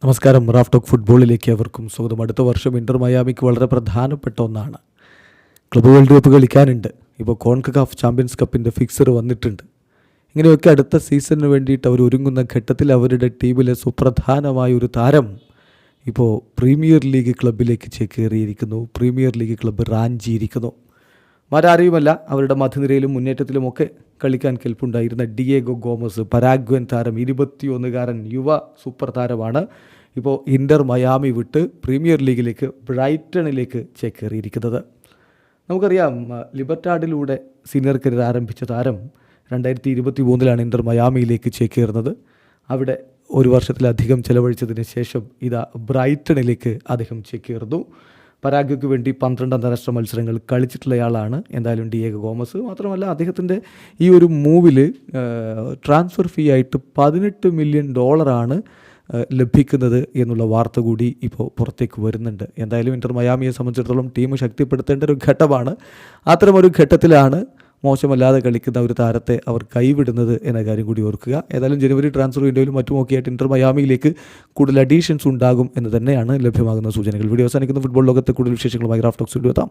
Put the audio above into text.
നമസ്കാരം. Raf talk ഫുട്ബോളിലേക്ക് അവർക്കും സ്വാഗതം. അടുത്ത വർഷം ഇന്റർ മയാമിക്ക് വളരെ പ്രധാനപ്പെട്ട ഒന്നാണ്. ക്ലബ്ബ് വേൾഡ് കപ്പ് കളിക്കാനുണ്ട്. ഇപ്പോൾ കോൺകക്കാഫ് ചാമ്പ്യൻസ് കപ്പിൻ്റെ ഫിക്സർ വന്നിട്ടുണ്ട്. ഇങ്ങനെയൊക്കെ അടുത്ത സീസണിന് വേണ്ടിയിട്ട് അവർ ഒരുങ്ങുന്ന ഘട്ടത്തിൽ അവരുടെ ടീമിലെ സുപ്രധാനമായ ഒരു താരം ഇപ്പോൾ പ്രീമിയർ ലീഗ് ക്ലബ്ബിലേക്ക് ചേക്കേറിയിരിക്കുന്നു. പ്രീമിയർ ലീഗ് ക്ലബ്ബ് റാഞ്ചിയിരിക്കുന്നു. മറ്റാരെയുമല്ല, അവരുടെ മധ്യനിരയിലും മുന്നേറ്റത്തിലുമൊക്കെ കളിക്കാൻ കെൽപ്പുണ്ടായിരുന്ന ഡിയേഗോ ഗോമസ്, പരാഗ്വൻ താരം, 21കാരൻ യുവ സൂപ്പർ താരമാണ് ഇപ്പോൾ ഇന്റർ മയാമി വിട്ട് പ്രീമിയർ ലീഗിലേക്ക് ബ്രൈറ്റണിലേക്ക് ചേക്കേറിയിരിക്കുന്നത്. നമുക്കറിയാം, ലിബർട്ടാഡിലൂടെ സീനിയർ കരിയർ ആരംഭിച്ച താരം 2023 ഇന്റർ മയാമിയിലേക്ക് ചേക്കേറുന്നത്. അവിടെ ഒരു വർഷത്തിലധികം ചെലവഴിച്ചതിന് ശേഷം ഇതാ ബ്രൈറ്റണിലേക്ക് അദ്ദേഹം ചേക്കേറുന്നു. പരാഗ്വയ്ക്ക് വേണ്ടി 12 അന്താരാഷ്ട്ര മത്സരങ്ങൾ കളിച്ചിട്ടുള്ളയാളാണ് എന്തായാലും ഡിയേഗോ ഗോമസ്. മാത്രമല്ല, അദ്ദേഹത്തിൻ്റെ ഈ ഒരു മൂവിൽ ട്രാൻസ്ഫർ ഫീ ആയിട്ട് $18 മില്യൺ ലഭിക്കുന്നത് എന്നുള്ള വാർത്ത കൂടി ഇപ്പോൾ പുറത്തേക്ക് വരുന്നുണ്ട്. എന്തായാലും ഇന്റർ മയാമിയെ സംബന്ധിച്ചിടത്തോളം ടീം ശക്തിപ്പെടുത്തേണ്ട ഒരു ഘട്ടമാണ്. അത്തരമൊരു ഘട്ടത്തിലാണ് മോശമല്ലാതെ കളിക്കുന്ന ഒരു താരത്തെ അവർ കൈവിടുന്നത് എന്ന കാര്യം കൂടി ഓർക്കുക. ഏതായാലും ജനുവരി ട്രാൻസ്ഫർ വിൻഡോയിലും മറ്റുമൊക്കെയായിട്ട് ഇന്റർ മയാമിയിലേക്ക് കൂടുതൽ അഡീഷൻസ് ഉണ്ടാകും എന്ന് തന്നെയാണ് ലഭ്യമാകുന്ന സൂചനകൾ. വീഡിയോ അവസാനിക്കുന്ന ഫുട്ബോൾ ലോകത്തെ കൂടുതൽ വിശേഷങ്ങളുമായി റാഫ് ടോക്സ് വീഡിയോ എത്താം.